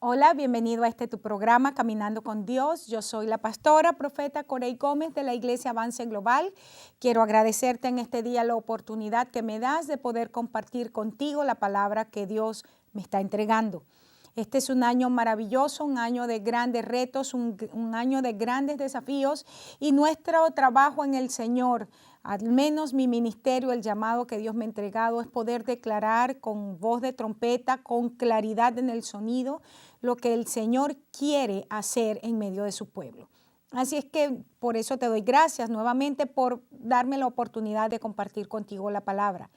Hola, bienvenido a tu programa Caminando con Dios. Yo soy la pastora, profeta Corey Gómez de la Iglesia Avance Global. Quiero agradecerte en este día la oportunidad que me das de poder compartir contigo la palabra que Dios me está entregando. Este es un año maravilloso, un año de grandes retos, un año de grandes desafíos y nuestro trabajo en el Señor, al menos mi ministerio, el llamado que Dios me ha entregado es poder declarar con voz de trompeta, con claridad en el sonido, lo que el Señor quiere hacer en medio de su pueblo. Así es que por eso te doy gracias nuevamente por darme la oportunidad de compartir contigo la palabra.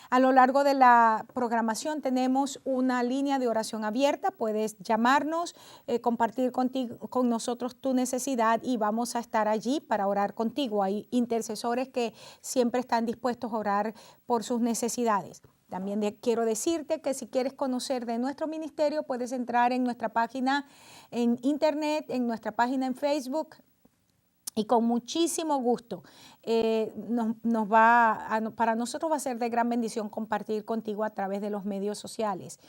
A lo largo de la programación tenemos una línea de oración abierta. Puedes llamarnos, compartir con nosotros tu necesidad y vamos a estar allí para orar contigo. Hay intercesores que siempre están dispuestos a orar por sus necesidades. También quiero decirte que si quieres conocer de nuestro ministerio, puedes entrar en nuestra página en internet, en nuestra página en Facebook. Y con muchísimo gusto para nosotros va a ser de gran bendición compartir contigo a través de los medios sociales.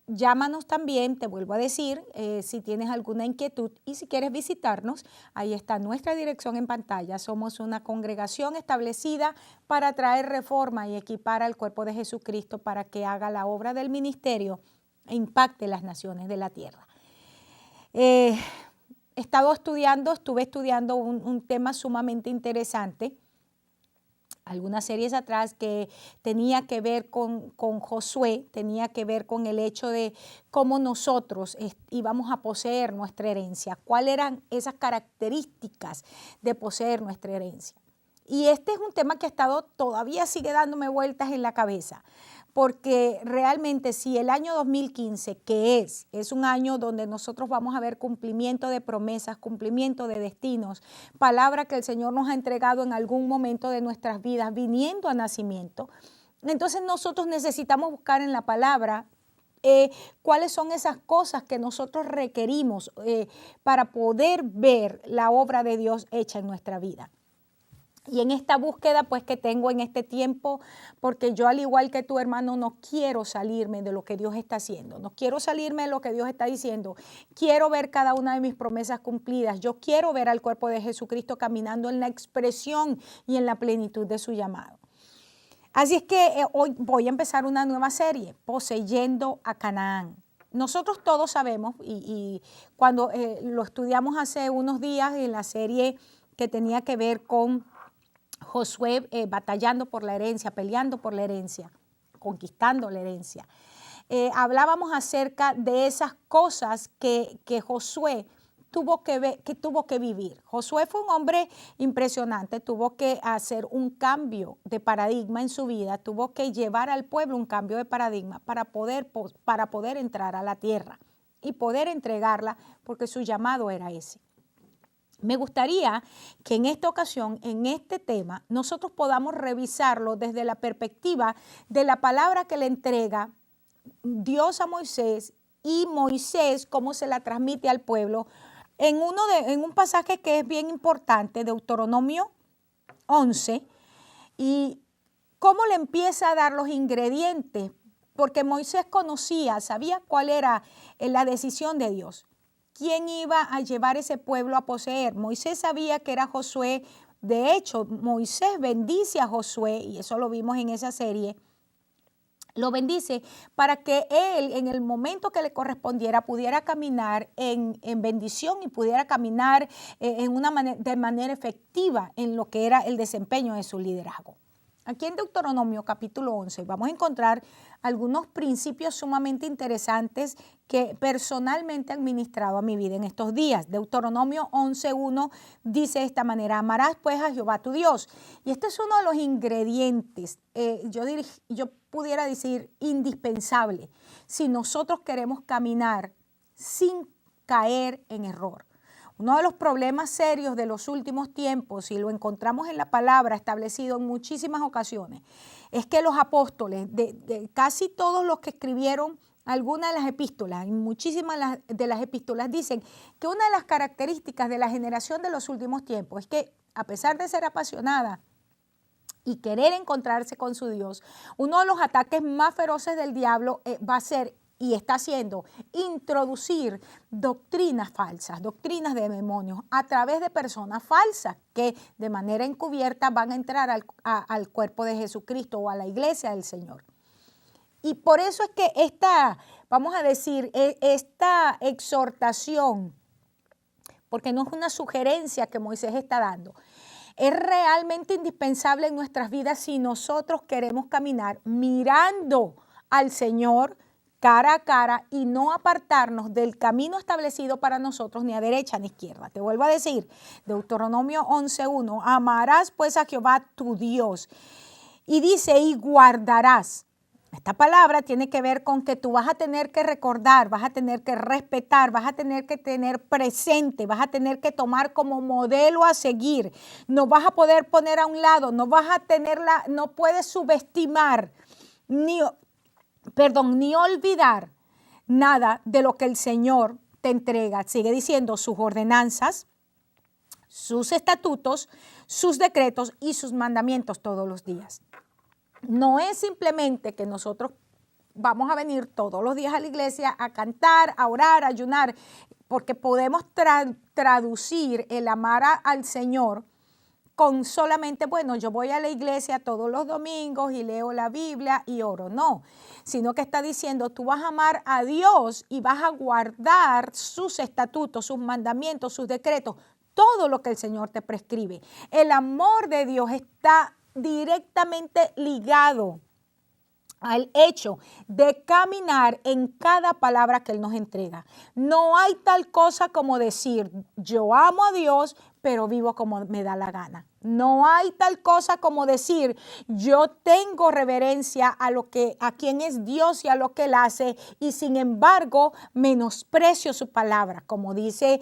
Llámanos también, te vuelvo a decir, si tienes alguna inquietud y si quieres visitarnos, ahí está nuestra dirección en pantalla. Somos una congregación establecida para traer reforma y equipar al cuerpo de Jesucristo para que haga la obra del ministerio e impacte las naciones de la tierra. Estuve estudiando un tema sumamente interesante, algunas series atrás que tenía que ver con Josué, tenía que ver con el hecho de cómo nosotros íbamos a poseer nuestra herencia, cuáles eran esas características de poseer nuestra herencia. Y este es un tema que todavía sigue dándome vueltas en la cabeza, porque realmente si el año 2015, que es un año donde nosotros vamos a ver cumplimiento de promesas, cumplimiento de destinos, palabra que el Señor nos ha entregado en algún momento de nuestras vidas, viniendo a nacimiento, entonces nosotros necesitamos buscar en la palabra cuáles son esas cosas que nosotros requerimos para poder ver la obra de Dios hecha en nuestra vida. Y en esta búsqueda pues que tengo en este tiempo, porque yo al igual que tu hermano no quiero salirme de lo que Dios está haciendo, no quiero salirme de lo que Dios está diciendo, quiero ver cada una de mis promesas cumplidas, yo quiero ver al cuerpo de Jesucristo caminando en la expresión y en la plenitud de su llamado. Así es que hoy voy a empezar una nueva serie, Poseyendo a Canaán. Nosotros todos sabemos y cuando lo estudiamos hace unos días en la serie que tenía que ver con Josué batallando por la herencia, peleando por la herencia, conquistando la herencia. Hablábamos acerca de esas cosas que Josué tuvo que vivir. Josué fue un hombre impresionante, tuvo que hacer un cambio de paradigma en su vida, tuvo que llevar al pueblo un cambio de paradigma para poder entrar a la tierra y poder entregarla, porque su llamado era ese. Me gustaría que en esta ocasión, en este tema, nosotros podamos revisarlo desde la perspectiva de la palabra que le entrega Dios a Moisés y Moisés cómo se la transmite al pueblo en un pasaje que es bien importante, Deuteronomio 11, y cómo le empieza a dar los ingredientes, porque Moisés sabía cuál era la decisión de Dios. ¿Quién iba a llevar ese pueblo a poseer? Moisés sabía que era Josué. De hecho, Moisés bendice a Josué, y eso lo vimos en esa serie. Lo bendice para que él, en el momento que le correspondiera, pudiera caminar en bendición y pudiera caminar de manera efectiva en lo que era el desempeño de su liderazgo. Aquí en Deuteronomio capítulo 11 vamos a encontrar algunos principios sumamente interesantes que personalmente han ministrado a mi vida en estos días. Deuteronomio 11:1 dice de esta manera: amarás pues a Jehová tu Dios. Y este es uno de los ingredientes, yo pudiera decir indispensable, si nosotros queremos caminar sin caer en error. Uno de los problemas serios de los últimos tiempos, y lo encontramos en la palabra establecido en muchísimas ocasiones, es que los apóstoles, de casi todos los que escribieron algunas de las epístolas, y muchísimas de las epístolas dicen que una de las características de la generación de los últimos tiempos es que, a pesar de ser apasionada y querer encontrarse con su Dios, uno de los ataques más feroces del diablo va a ser y está haciendo introducir doctrinas falsas, doctrinas de demonios a través de personas falsas que de manera encubierta van a entrar al cuerpo de Jesucristo o a la iglesia del Señor. Y por eso es que vamos a decir, esta exhortación, porque no es una sugerencia que Moisés está dando, es realmente indispensable en nuestras vidas si nosotros queremos caminar mirando al Señor cara a cara y no apartarnos del camino establecido para nosotros ni a derecha ni a izquierda. Te vuelvo a decir, Deuteronomio 11:1, amarás pues a Jehová tu Dios. Y dice, y guardarás. Esta palabra tiene que ver con que tú vas a tener que recordar, vas a tener que respetar, vas a tener que tener presente, vas a tener que tomar como modelo a seguir. No vas a poder poner a un lado, no puedes subestimar ni olvidar nada de lo que el Señor te entrega. Sigue diciendo sus ordenanzas, sus estatutos, sus decretos y sus mandamientos todos los días. No es simplemente que nosotros vamos a venir todos los días a la iglesia a cantar, a orar, a ayunar, porque podemos traducir el amar al Señor con solamente, bueno, yo voy a la iglesia todos los domingos y leo la Biblia y oro. No, sino que está diciendo, tú vas a amar a Dios y vas a guardar sus estatutos, sus mandamientos, sus decretos, todo lo que el Señor te prescribe. El amor de Dios está directamente ligado al hecho de caminar en cada palabra que Él nos entrega. No hay tal cosa como decir, yo amo a Dios, pero vivo como me da la gana. No hay tal cosa como decir, yo tengo reverencia a quien es Dios y a lo que Él hace, y sin embargo menosprecio su palabra, como dice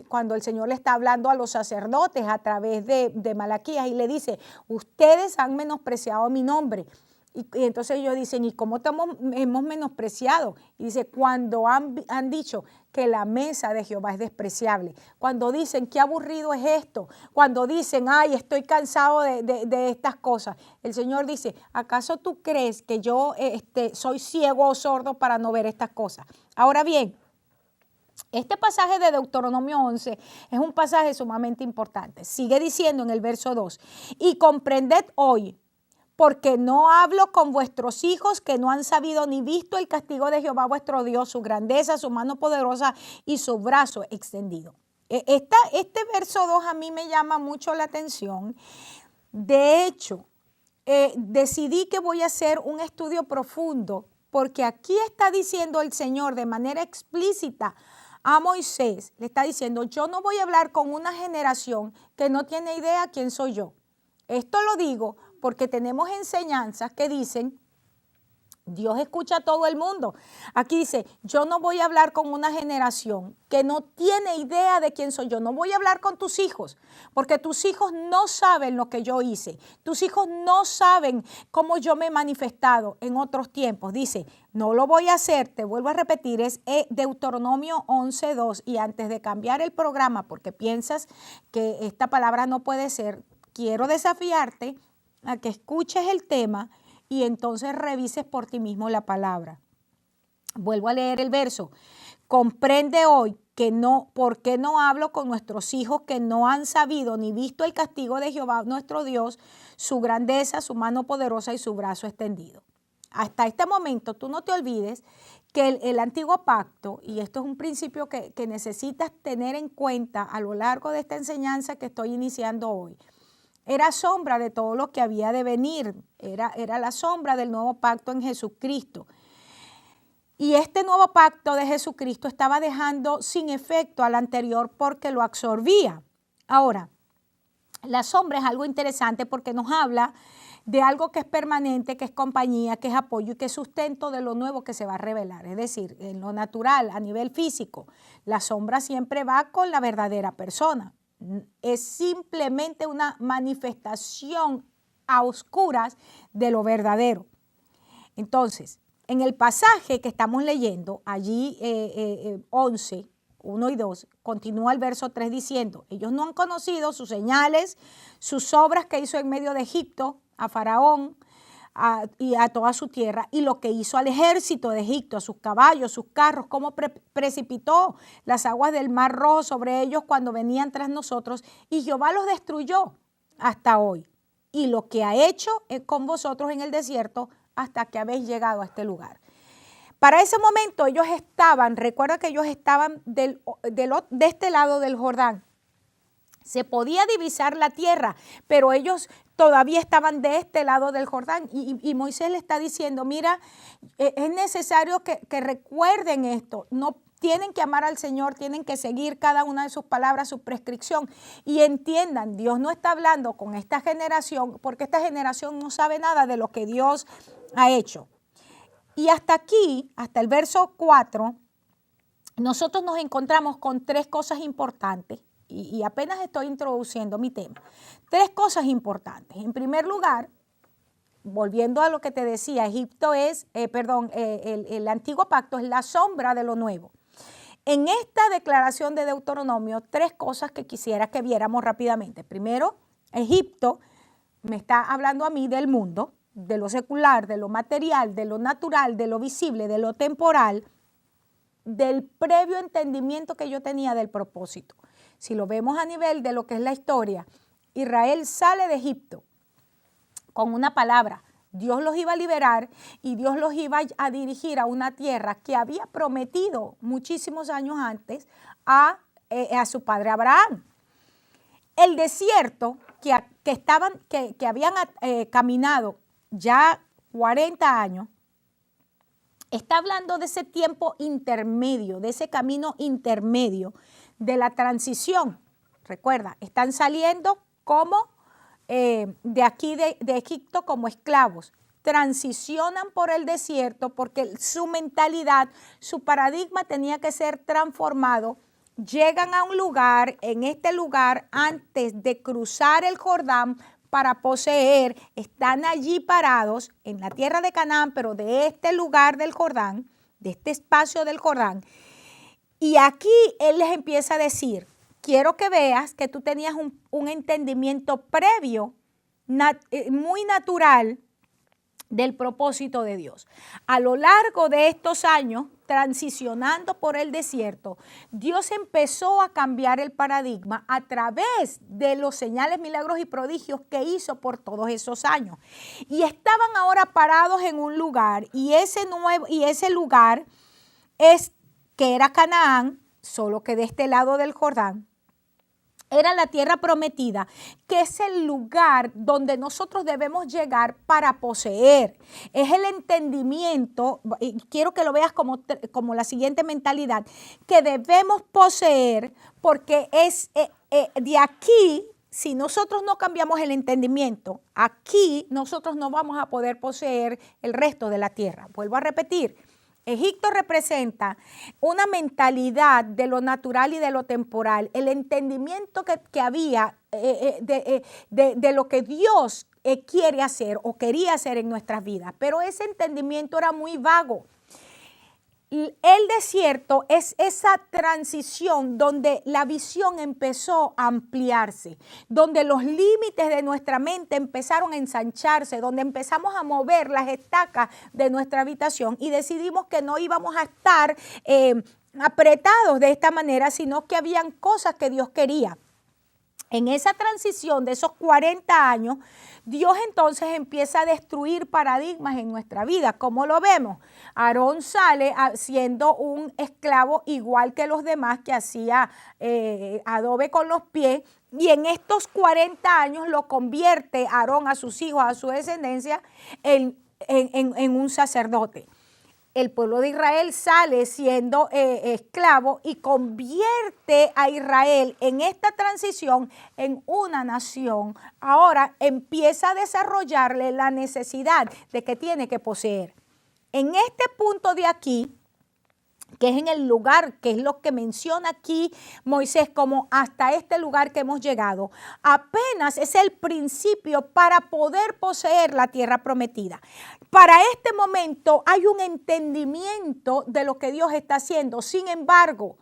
cuando el Señor le está hablando a los sacerdotes a través de Malaquías y le dice, ustedes han menospreciado mi nombre. Y entonces ellos dicen, ¿y cómo hemos menospreciado? Y dice, cuando han dicho que la mesa de Jehová es despreciable. Cuando dicen, qué aburrido es esto. Cuando dicen, ay, estoy cansado de estas cosas. El Señor dice, ¿acaso tú crees que yo soy ciego o sordo para no ver estas cosas? Ahora bien, este pasaje de Deuteronomio 11 es un pasaje sumamente importante. Sigue diciendo en el verso 2, y comprended hoy, porque no hablo con vuestros hijos que no han sabido ni visto el castigo de Jehová vuestro Dios, su grandeza, su mano poderosa y su brazo extendido. Este verso 2 a mí me llama mucho la atención. De hecho, decidí que voy a hacer un estudio profundo porque aquí está diciendo el Señor de manera explícita a Moisés, le está diciendo, yo no voy a hablar con una generación que no tiene idea quién soy yo. Esto lo digo porque tenemos enseñanzas que dicen, Dios escucha a todo el mundo. Aquí dice, yo no voy a hablar con una generación que no tiene idea de quién soy yo. No voy a hablar con tus hijos, porque tus hijos no saben lo que yo hice. Tus hijos no saben cómo yo me he manifestado en otros tiempos. Dice, no lo voy a hacer, te vuelvo a repetir, es Deuteronomio 11:2. Y antes de cambiar el programa, porque piensas que esta palabra no puede ser, quiero desafiarte a que escuches el tema y entonces revises por ti mismo la palabra. Vuelvo a leer el verso. Comprende hoy que no, ¿por qué no hablo con nuestros hijos que no han sabido ni visto el castigo de Jehová nuestro Dios, su grandeza, su mano poderosa y su brazo extendido? Hasta este momento tú no te olvides que el antiguo pacto, y esto es un principio que necesitas tener en cuenta a lo largo de esta enseñanza que estoy iniciando hoy, era sombra de todo lo que había de venir, era la sombra del nuevo pacto en Jesucristo. Y este nuevo pacto de Jesucristo estaba dejando sin efecto al anterior porque lo absorbía. Ahora, la sombra es algo interesante porque nos habla de algo que es permanente, que es compañía, que es apoyo y que es sustento de lo nuevo que se va a revelar. Es decir, en lo natural, a nivel físico, la sombra siempre va con la verdadera persona. Es simplemente una manifestación a oscuras de lo verdadero. Entonces, en el pasaje que estamos leyendo, allí 11, 1 y 2, continúa el verso 3 diciendo, ellos no han conocido sus señales, sus obras que hizo en medio de Egipto, a Faraón, y a toda su tierra, y lo que hizo al ejército de Egipto, a sus caballos, sus carros, cómo precipitó las aguas del Mar Rojo sobre ellos cuando venían tras nosotros, y Jehová los destruyó hasta hoy. Y lo que ha hecho con vosotros en el desierto hasta que habéis llegado a este lugar. Para ese momento ellos estaban, recuerda que ellos estaban de este lado del Jordán. Se podía divisar la tierra, pero ellos todavía estaban de este lado del Jordán. Y Moisés le está diciendo, mira, es necesario que recuerden esto. No tienen que amar al Señor, tienen que seguir cada una de sus palabras, su prescripción. Y entiendan, Dios no está hablando con esta generación, porque esta generación no sabe nada de lo que Dios ha hecho. Y hasta aquí, hasta el verso 4, nosotros nos encontramos con tres cosas importantes. Y apenas estoy introduciendo mi tema. Tres cosas importantes. En primer lugar, volviendo a lo que te decía, Egipto es, el antiguo pacto es la sombra de lo nuevo. En esta declaración de Deuteronomio, tres cosas que quisiera que viéramos rápidamente. Primero, Egipto me está hablando a mí del mundo, de lo secular, de lo material, de lo natural, de lo visible, de lo temporal, del previo entendimiento que yo tenía del propósito. Si lo vemos a nivel de lo que es la historia, Israel sale de Egipto con una palabra. Dios los iba a liberar y Dios los iba a dirigir a una tierra que había prometido muchísimos años antes a su padre Abraham. El desierto que habían caminado ya 40 años, está hablando de ese tiempo intermedio, de ese camino intermedio, de la transición. Recuerda, están saliendo como de aquí de Egipto como esclavos. Transicionan por el desierto porque su mentalidad, su paradigma tenía que ser transformado. Llegan a un lugar, en este lugar, antes de cruzar el Jordán para poseer, están allí parados en la tierra de Canaán, pero de este lugar del Jordán, de este espacio del Jordán. Y aquí él les empieza a decir, quiero que veas que tú tenías un entendimiento previo, muy natural, del propósito de Dios. A lo largo de estos años, transicionando por el desierto, Dios empezó a cambiar el paradigma a través de los señales, milagros y prodigios que hizo por todos esos años. Y estaban ahora parados en un lugar, y ese lugar que era Canaán, solo que de este lado del Jordán, era la tierra prometida, que es el lugar donde nosotros debemos llegar para poseer. Es el entendimiento, y quiero que lo veas como la siguiente mentalidad, que debemos poseer porque es de aquí. Si nosotros no cambiamos el entendimiento, aquí nosotros no vamos a poder poseer el resto de la tierra. Vuelvo a repetir. Egipto representa una mentalidad de lo natural y de lo temporal, el entendimiento que había de lo que Dios quiere hacer o quería hacer en nuestras vidas, pero ese entendimiento era muy vago. El desierto es esa transición donde la visión empezó a ampliarse, donde los límites de nuestra mente empezaron a ensancharse, donde empezamos a mover las estacas de nuestra habitación y decidimos que no íbamos a estar apretados de esta manera, sino que habían cosas que Dios quería. En esa transición de esos 40 años, Dios entonces empieza a destruir paradigmas en nuestra vida. ¿Cómo lo vemos? Aarón sale siendo un esclavo igual que los demás que hacía adobe con los pies, y en estos 40 años lo convierte Aarón a sus hijos, a su descendencia, en un sacerdote. El pueblo de Israel sale siendo esclavo y convierte a Israel en esta transición en una nación. Ahora empieza a desarrollarle la necesidad de que tiene que poseer. En este punto de aquí, que es en el lugar, que es lo que menciona aquí Moisés como hasta este lugar que hemos llegado, apenas es el principio para poder poseer la tierra prometida. Para este momento hay un entendimiento de lo que Dios está haciendo. Sin embargo,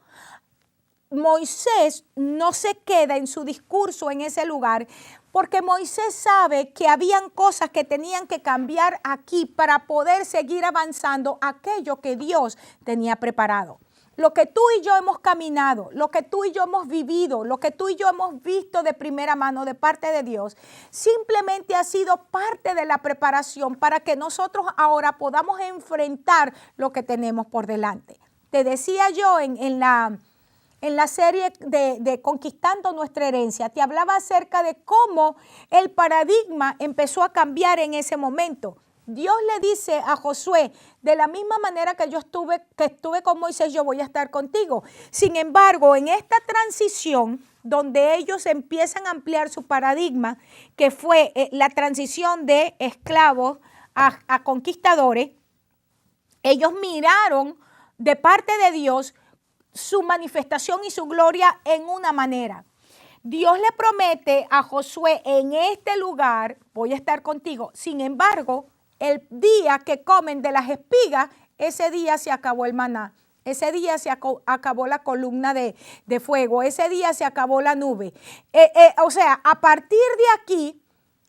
Moisés no se queda en su discurso en ese lugar, porque Moisés sabe que habían cosas que tenían que cambiar aquí para poder seguir avanzando aquello que Dios tenía preparado. Lo que tú y yo hemos caminado, lo que tú y yo hemos vivido, lo que tú y yo hemos visto de primera mano de parte de Dios, simplemente ha sido parte de la preparación para que nosotros ahora podamos enfrentar lo que tenemos por delante. Te decía yo en la serie de Conquistando Nuestra Herencia, te hablaba acerca de cómo el paradigma empezó a cambiar en ese momento. Dios le dice a Josué, de la misma manera que estuve con Moisés, yo voy a estar contigo. Sin embargo, en esta transición, donde ellos empiezan a ampliar su paradigma, que fue la transición de esclavos a conquistadores, ellos miraron de parte de Dios su manifestación y su gloria en una manera. Dios le promete a Josué, en este lugar voy a estar contigo. Sin embargo, el día que comen de las espigas, ese día se acabó el maná. Ese día se acabó la columna de fuego. Ese día se acabó la nube. O sea, a partir de aquí,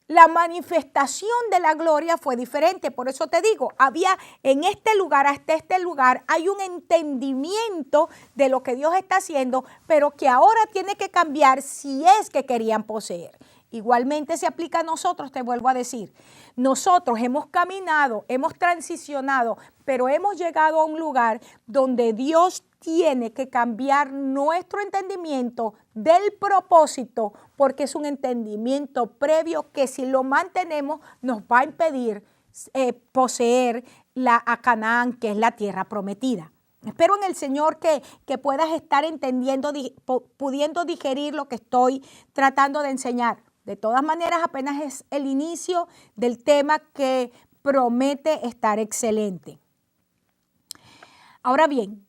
la manifestación de la gloria fue diferente. Por eso te digo, había en este lugar, hasta este lugar, hay un entendimiento de lo que Dios está haciendo, pero que ahora tiene que cambiar si es que querían poseer. Igualmente se aplica a nosotros, te vuelvo a decir. Nosotros hemos caminado, hemos transicionado, pero hemos llegado a un lugar donde Dios tiene que cambiar nuestro entendimiento del propósito, porque es un entendimiento previo que si lo mantenemos nos va a impedir poseer a Canaán, que es la tierra prometida. Espero en el Señor que puedas estar entendiendo, pudiendo digerir lo que estoy tratando de enseñar. De todas maneras, apenas es el inicio del tema que promete estar excelente. Ahora bien,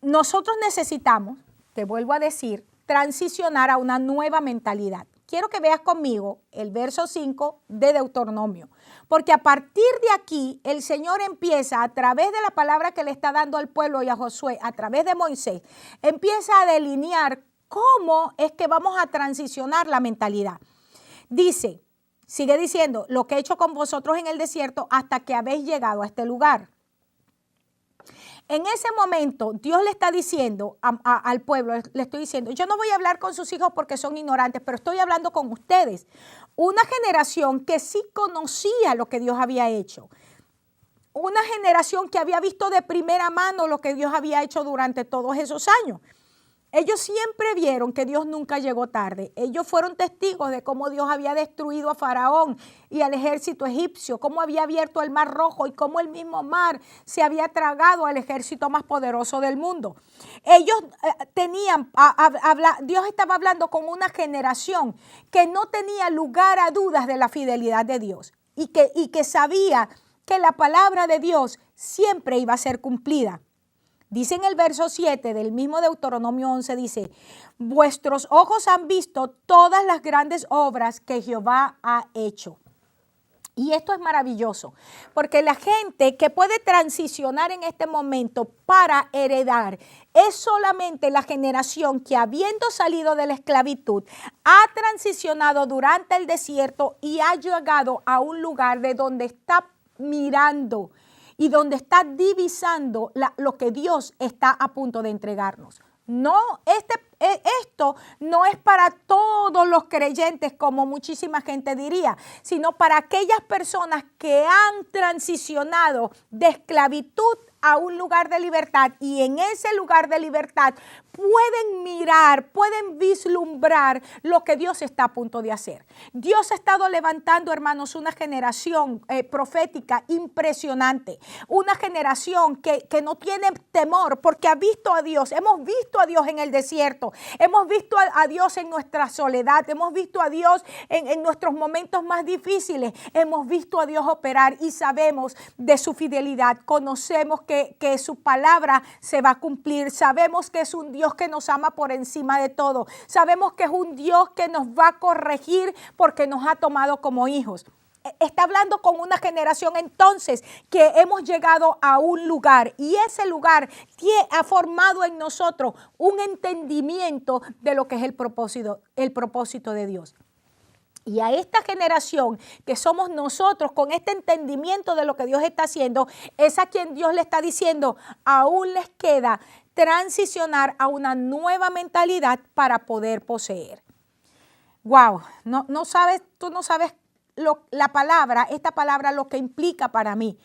nosotros necesitamos, te vuelvo a decir, transicionar a una nueva mentalidad. Quiero que veas conmigo el verso 5 de Deuteronomio, porque a partir de aquí el Señor empieza, a través de la palabra que le está dando al pueblo y a Josué, a través de Moisés, empieza a delinear cómo es que vamos a transicionar la mentalidad. Dice, sigue diciendo, lo que he hecho con vosotros en el desierto hasta que habéis llegado a este lugar. En ese momento, Dios le está diciendo al pueblo, le estoy diciendo, yo no voy a hablar con sus hijos porque son ignorantes, pero estoy hablando con ustedes. Una generación que sí conocía lo que Dios había hecho. Una generación que había visto de primera mano lo que Dios había hecho durante todos esos años. Ellos siempre vieron que Dios nunca llegó tarde. Ellos fueron testigos de cómo Dios había destruido a Faraón y al ejército egipcio, cómo había abierto el Mar Rojo y cómo el mismo mar se había tragado al ejército más poderoso del mundo. Ellos Dios estaba hablando con una generación que no tenía lugar a dudas de la fidelidad de Dios y que sabía que la palabra de Dios siempre iba a ser cumplida. Dice en el verso 7 del mismo Deuteronomio 11, dice, vuestros ojos han visto todas las grandes obras que Jehová ha hecho. Y esto es maravilloso, porque la gente que puede transicionar en este momento para heredar es solamente la generación que, habiendo salido de la esclavitud, ha transicionado durante el desierto y ha llegado a un lugar de donde está mirando y donde está divisando lo que Dios está a punto de entregarnos. No, esto no es para todos los creyentes, como muchísima gente diría, sino para aquellas personas que han transicionado de esclavitud a un lugar de libertad, y en ese lugar de libertad pueden mirar, pueden vislumbrar lo que Dios está a punto de hacer. Dios ha estado levantando, hermanos, una generación profética impresionante, una generación que no tiene temor porque ha visto a Dios. Hemos visto a Dios en el desierto, hemos visto a Dios en nuestra soledad, hemos visto a Dios en nuestros momentos más difíciles, hemos visto a Dios operar y sabemos de su fidelidad, conocemos que su palabra se va a cumplir, sabemos que es un Dios que nos ama por encima de todo, sabemos que es un Dios que nos va a corregir porque nos ha tomado como hijos. está hablando con una generación entonces que hemos llegado a un lugar y ese lugar ha formado en nosotros un entendimiento de lo que es el propósito de Dios. Y a esta generación que somos nosotros con este entendimiento de lo que Dios está haciendo, es a quien Dios le está diciendo, aún les queda transicionar a una nueva mentalidad para poder poseer. Wow, tú no sabes esta palabra lo que implica para mí,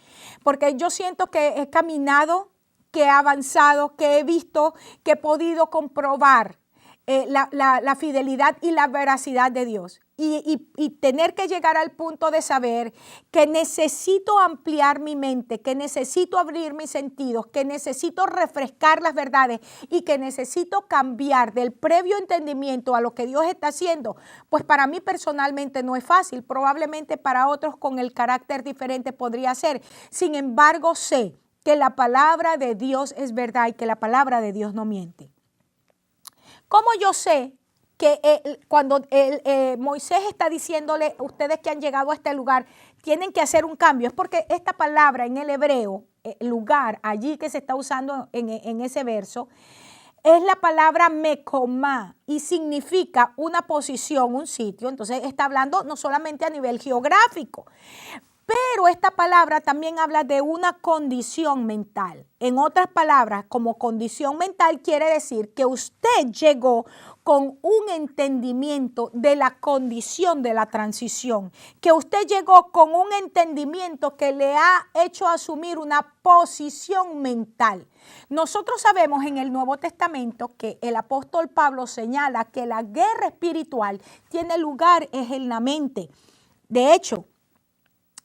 porque yo siento que he caminado, que he avanzado, que he visto, que he podido comprobar la fidelidad y la veracidad de Dios. Y tener que llegar al punto de saber que necesito ampliar mi mente, que necesito abrir mis sentidos, que necesito refrescar las verdades y que necesito cambiar del previo entendimiento a lo que Dios está haciendo, pues para mí personalmente no es fácil. Probablemente para otros con el carácter diferente podría ser. Sin embargo, sé que la palabra de Dios es verdad y que la palabra de Dios no miente. ¿Cómo yo sé que cuando Moisés está diciéndole, ustedes que han llegado a este lugar, tienen que hacer un cambio? Es porque esta palabra en el hebreo, lugar, allí que se está usando en ese verso, es la palabra mekomá y significa una posición, un sitio. Entonces está hablando no solamente a nivel geográfico, pero esta palabra también habla de una condición mental. En otras palabras, como condición mental quiere decir que usted llegó con un entendimiento de la condición de la transición, que usted llegó con un entendimiento que le ha hecho asumir una posición mental. Nosotros sabemos en el Nuevo Testamento que el apóstol Pablo señala que la guerra espiritual tiene lugar en la mente. De hecho,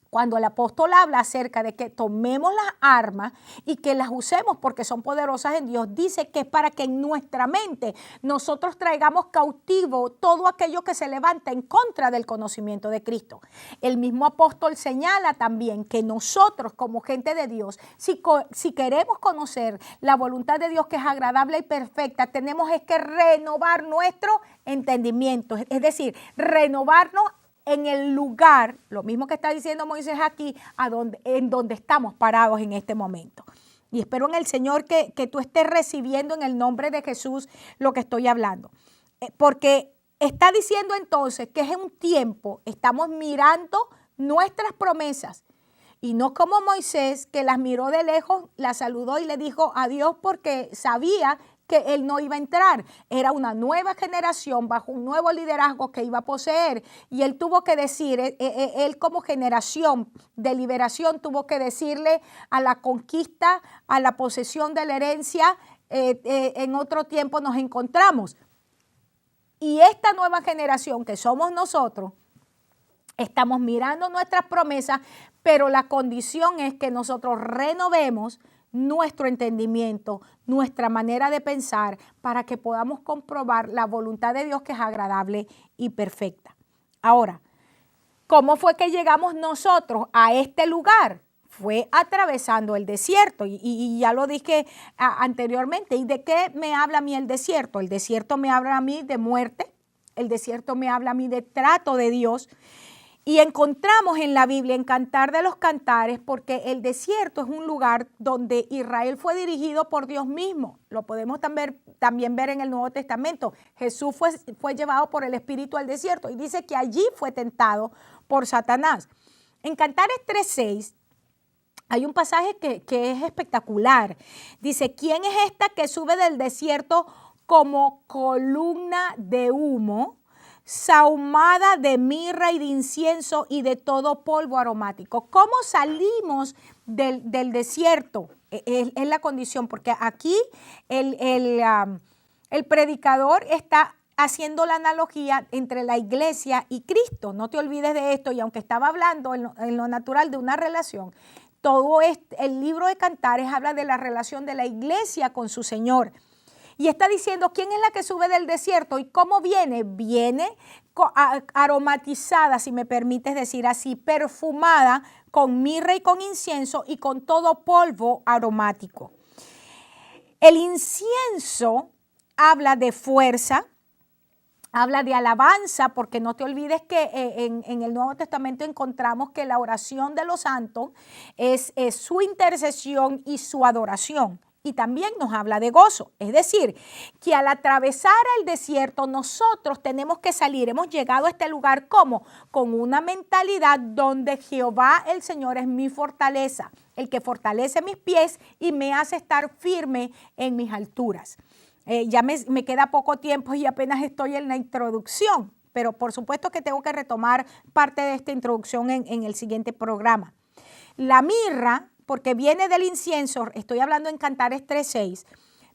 cuando el apóstol habla acerca de que tomemos las armas y que las usemos porque son poderosas en Dios, dice que es para que en nuestra mente nosotros traigamos cautivo todo aquello que se levanta en contra del conocimiento de Cristo. El mismo apóstol señala también que nosotros como gente de Dios, si queremos conocer la voluntad de Dios que es agradable y perfecta, tenemos que renovar nuestro entendimiento, es decir, renovarnos en el lugar, lo mismo que está diciendo Moisés aquí, en donde estamos parados en este momento. Y espero en el Señor que tú estés recibiendo en el nombre de Jesús lo que estoy hablando. Porque está diciendo entonces que es un tiempo, estamos mirando nuestras promesas. Y no como Moisés, que las miró de lejos, las saludó y le dijo adiós porque sabía que él no iba a entrar. Era una nueva generación bajo un nuevo liderazgo que iba a poseer. Y él tuvo que decir, él como generación de liberación tuvo que decirle a la conquista, a la posesión de la herencia, en otro tiempo nos encontramos. Y esta nueva generación que somos nosotros, estamos mirando nuestras promesas, pero la condición es que nosotros renovemos nuestro entendimiento, nuestra manera de pensar, para que podamos comprobar la voluntad de Dios que es agradable y perfecta. Ahora, ¿cómo fue que llegamos nosotros a este lugar? Fue atravesando el desierto y ya lo dije anteriormente. ¿Y de qué me habla a mí el desierto? El desierto me habla a mí de muerte, el desierto me habla a mí de trato de Dios. Y encontramos en la Biblia, en Cantar de los Cantares, porque el desierto es un lugar donde Israel fue dirigido por Dios mismo. Lo podemos también ver en el Nuevo Testamento. Jesús fue llevado por el Espíritu al desierto y dice que allí fue tentado por Satanás. En Cantares 3:6 hay un pasaje que es espectacular. Dice, ¿quién es esta que sube del desierto como columna de humo, sahumada de mirra y de incienso y de todo polvo aromático? ¿Cómo salimos del desierto? Es la condición, porque aquí el predicador está haciendo la analogía entre la iglesia y Cristo. No te olvides de esto, y aunque estaba hablando en lo natural de una relación, todo el libro de Cantares habla de la relación de la iglesia con su Señor. Y está diciendo, ¿quién es la que sube del desierto? ¿Y cómo viene? Viene aromatizada, si me permites decir así, perfumada con mirra y con incienso y con todo polvo aromático. El incienso habla de fuerza, habla de alabanza, porque no te olvides que en el Nuevo Testamento encontramos que la oración de los santos es su intercesión y su adoración. Y también nos habla de gozo. Es decir, que al atravesar el desierto nosotros tenemos que salir. Hemos llegado a este lugar ¿cómo? Con una mentalidad donde Jehová el Señor es mi fortaleza, el que fortalece mis pies y me hace estar firme en mis alturas. Ya me queda poco tiempo y apenas estoy en la introducción, pero por supuesto que tengo que retomar parte de esta introducción en el siguiente programa. La mirra, porque viene del incienso, estoy hablando en Cantares 3:6,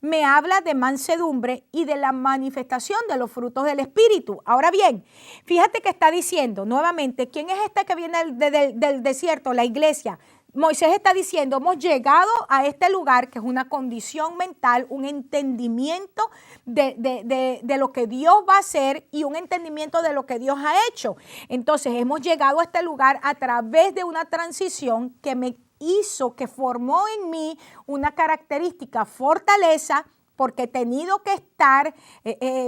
me habla de mansedumbre y de la manifestación de los frutos del Espíritu. Ahora bien, fíjate que está diciendo nuevamente, ¿quién es este que viene del desierto? La iglesia. Moisés está diciendo, hemos llegado a este lugar que es una condición mental, un entendimiento de lo que Dios va a hacer y un entendimiento de lo que Dios ha hecho. Entonces hemos llegado a este lugar a través de una transición que me hizo, que formó en mí una característica, fortaleza, porque he tenido que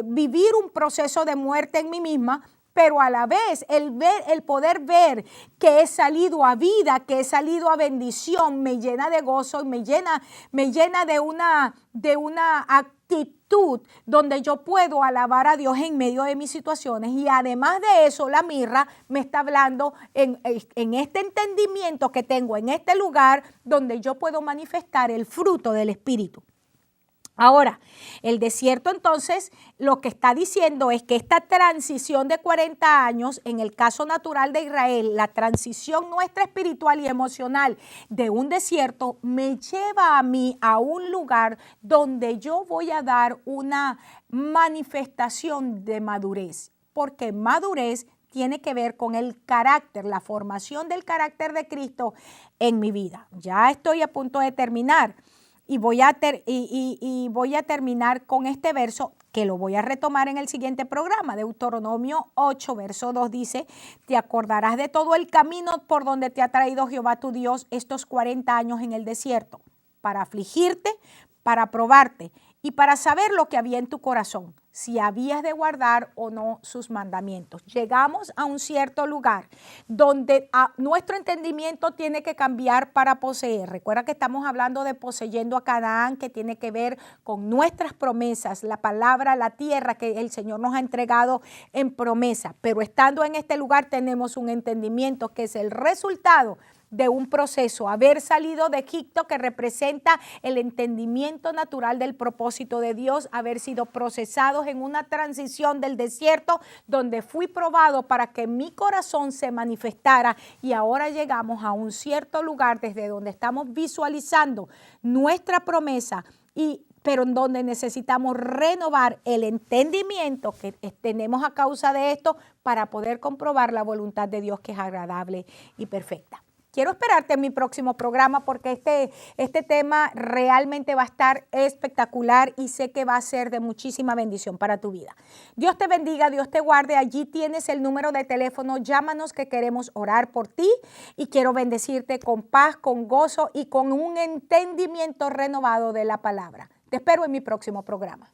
vivir un proceso de muerte en mí misma, pero a la vez el poder ver que he salido a vida, que he salido a bendición, me llena de gozo y me llena de una actitud donde yo puedo alabar a Dios en medio de mis situaciones. Y además de eso, la mirra me está hablando en este entendimiento que tengo en este lugar donde yo puedo manifestar el fruto del Espíritu. Ahora, el desierto entonces lo que está diciendo es que esta transición de 40 años, en el caso natural de Israel, la transición nuestra espiritual y emocional de un desierto me lleva a mí a un lugar donde yo voy a dar una manifestación de madurez, porque madurez tiene que ver con el carácter, la formación del carácter de Cristo en mi vida. Ya estoy a punto de terminar. Y voy a terminar con este verso que lo voy a retomar en el siguiente programa. Deuteronomio 8, verso 2 dice, te acordarás de todo el camino por donde te ha traído Jehová tu Dios estos 40 años en el desierto, para afligirte, para probarte y para saber lo que había en tu corazón, si habías de guardar o no sus mandamientos. Llegamos a un cierto lugar donde nuestro entendimiento tiene que cambiar para poseer. Recuerda que estamos hablando de poseyendo a Canaán, que tiene que ver con nuestras promesas, la palabra, la tierra que el Señor nos ha entregado en promesa. Pero estando en este lugar tenemos un entendimiento que es el resultado de un proceso, haber salido de Egipto, que representa el entendimiento natural del propósito de Dios, haber sido procesados en una transición del desierto donde fui probado para que mi corazón se manifestara, y ahora llegamos a un cierto lugar desde donde estamos visualizando nuestra promesa pero en donde necesitamos renovar el entendimiento que tenemos a causa de esto para poder comprobar la voluntad de Dios, que es agradable y perfecta. Quiero esperarte en mi próximo programa porque este tema realmente va a estar espectacular y sé que va a ser de muchísima bendición para tu vida. Dios te bendiga, Dios te guarde. Allí tienes el número de teléfono. Llámanos, que queremos orar por ti y quiero bendecirte con paz, con gozo y con un entendimiento renovado de la palabra. Te espero en mi próximo programa.